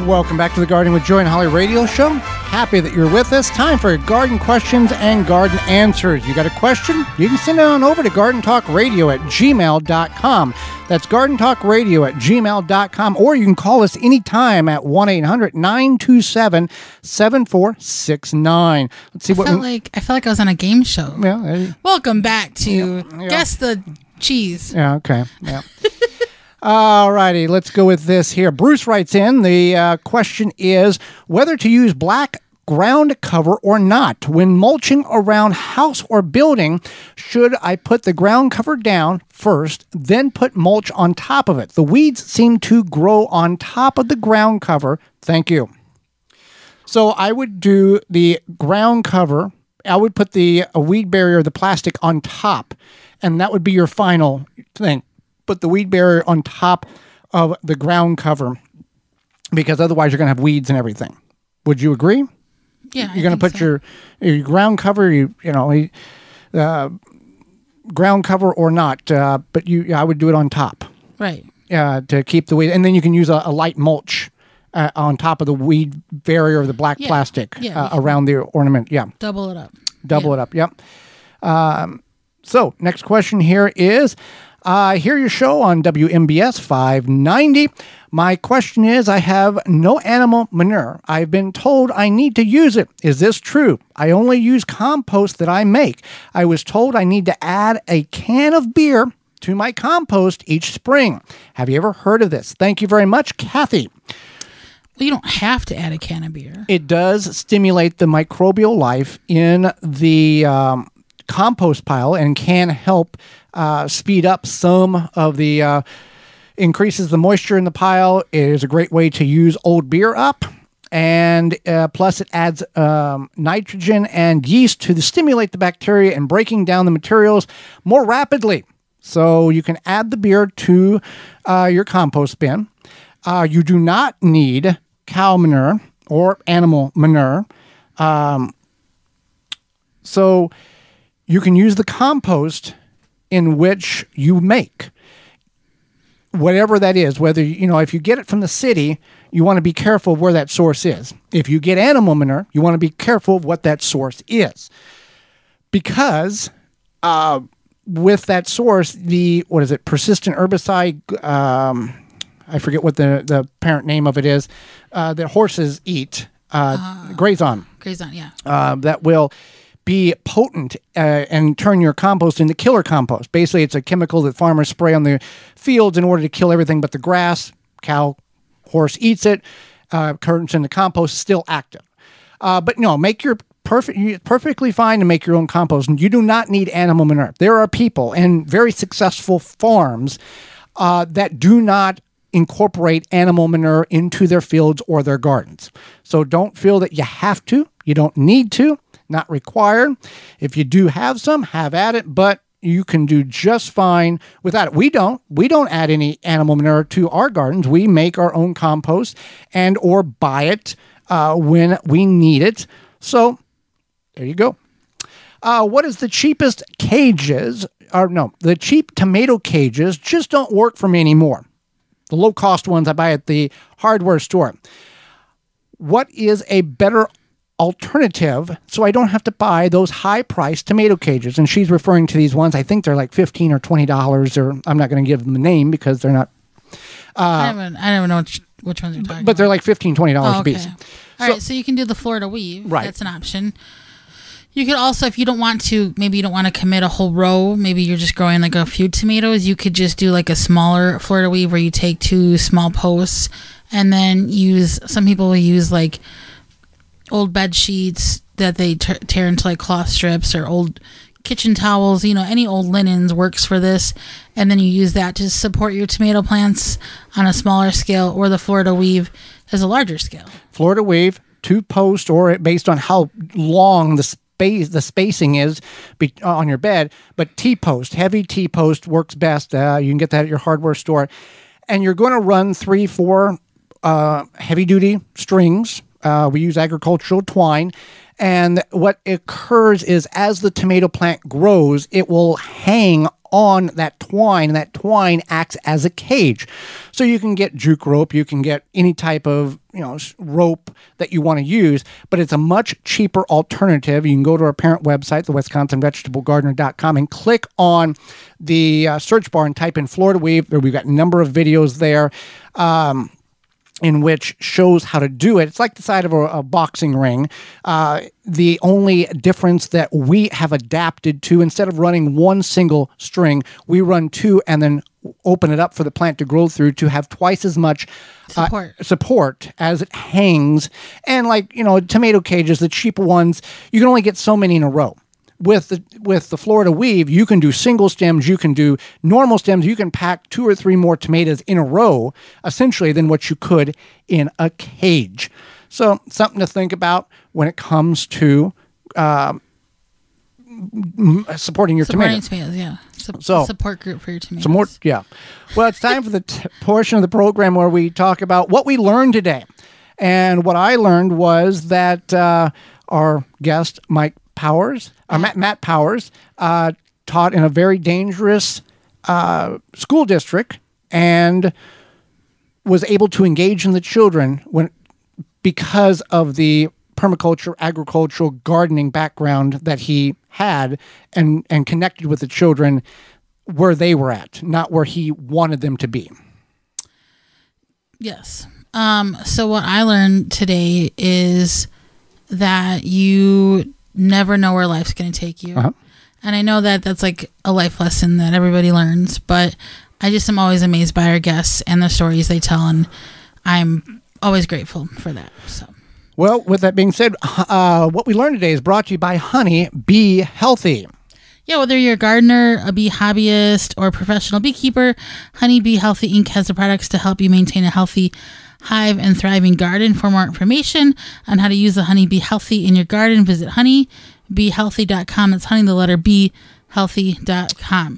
Welcome back to the Gardening with Joy and Holly radio show. Happy that you're with us. Time for garden questions and garden answers. You got a question? You can send it on over to gardentalkradio@gmail.com. That's gardentalkradio@gmail.com. Or you can call us anytime at 1-800-927-7469. Let's see what I felt like I was on a game show. Yeah. Welcome back to Guess the Cheese. Yeah, okay. Yeah. All righty, let's go with this here. Bruce writes in, the question is whether to use black ground cover or not. When mulching around house or building, should I put the ground cover down first, then put mulch on top of it? The weeds seem to grow on top of the ground cover. Thank you. So I would do the ground cover. I would put the weed barrier, the plastic, on top, and that would be your final thing. Put the weed barrier on top of the ground cover, because otherwise you're going to have weeds and everything. Would you agree? Yeah, you're going to put your ground cover, ground cover or not, but I would do it on top, right? To keep the weed, and then you can use a light mulch on top of the weed barrier of the black plastic around the ornament. Yeah, double it up. Double it up. Yep. So next question here is. I hear your show on WMBS 590. My question is, I have no animal manure. I've been told I need to use it. Is this true? I only use compost that I make. I was told I need to add a can of beer to my compost each spring. Have you ever heard of this? Thank you very much, Kathy. Well, you don't have to add a can of beer. It does stimulate the microbial life in the compost pile and can help speed up some of the increases the moisture in the pile. It is a great way to use old beer up, and plus it adds nitrogen and yeast to stimulate the bacteria and breaking down the materials more rapidly. So you can add the beer to your compost bin. You do not need cow manure or animal manure. So you can use the compost in which you make whatever that is. Whether, if you get it from the city, you want to be careful of where that source is. If you get animal manure, you want to be careful of what that source is. Because with that source, persistent herbicide, I forget what the parent name of it is, that horses eat, graze on. Graze on, yeah. That will be potent and turn your compost into killer compost. Basically, it's a chemical that farmers spray on the fields in order to kill everything but the grass. Cow, horse eats it, turns into compost, still active. But no, make your perfectly fine to make your own compost, and you do not need animal manure. There are people and very successful farms that do not incorporate animal manure into their fields or their gardens. So don't feel that you have to. You don't need to. Not required. If you do have some, have at it, but you can do just fine without it. We don't add any animal manure to our gardens. We make our own compost and or buy it when we need it. So there you go. What is the cheapest cages? The cheap tomato cages just don't work for me anymore. The low-cost ones I buy at the hardware store. What is a better alternative so I don't have to buy those high-priced tomato cages? And she's referring to these ones. I think they're like $15 or $20, or I'm not going to give them a name because they're not. I don't even know which ones you're talking about. But they're like $15, $20 a piece. All right, so you can do the Florida weave. Right. That's an option. You could also, if you don't want to, maybe you don't want to commit a whole row, maybe you're just growing like a few tomatoes, you could just do like a smaller Florida weave where you take 2 small posts and then some people will use like old bed sheets that they tear into like cloth strips, or old kitchen towels, any old linens works for this. And then you use that to support your tomato plants on a smaller scale, or the Florida weave has a larger scale. Florida weave, 2 posts, or based on how long the spacing is on your bed, but T-post, heavy T-post works best. You can get that at your hardware store. And you're going to run 3-4 heavy-duty strings. We use agricultural twine. And what occurs is as the tomato plant grows, it will hang on that twine, and that twine acts as a cage. So you can get juke rope, you can get any type of rope that you want to use, but it's a much cheaper alternative. You can go to our parent website, the WisconsinVegetableGardener.com, and click on the search bar and type in Florida Weave. We've got a number of videos there in which shows how to do it. It's like the side of a boxing ring. The only difference that we have adapted to, instead of running one single string, we run two and then open it up for the plant to grow through to have twice as much support as it hangs. And like, tomato cages, the cheap ones, you can only get so many in a row. With the Florida Weave, you can do single stems, you can do normal stems, you can pack 2 or 3 more tomatoes in a row, essentially, than what you could in a cage. So something to think about when it comes to supporting your tomatoes. Yeah. Support group for your tomatoes. Some more, yeah. Well, it's time for the portion of the program where we talk about what we learned today. And what I learned was that our guest, Matt Powers, taught in a very dangerous school district and was able to engage in the children because of the permaculture, agricultural, gardening background that he had, and connected with the children where they were at, not where he wanted them to be. Yes. So what I learned today is that you never know where life's going to take you. Uh-huh. And I know that that's like a life lesson that everybody learns, but I just am always amazed by our guests and the stories they tell, and I'm always grateful for that. So, well, with that being said, what we learned today is brought to you by Honey Bee Healthy. Yeah, whether you're a gardener, a bee hobbyist, or a professional beekeeper, Honey Bee Healthy Inc. has the products to help you maintain a healthy hive and thriving garden. For more information on how to use the Honey Bee Healthy in your garden, visit honeybeehealthy.com. That's honey, the letter B, healthy.com.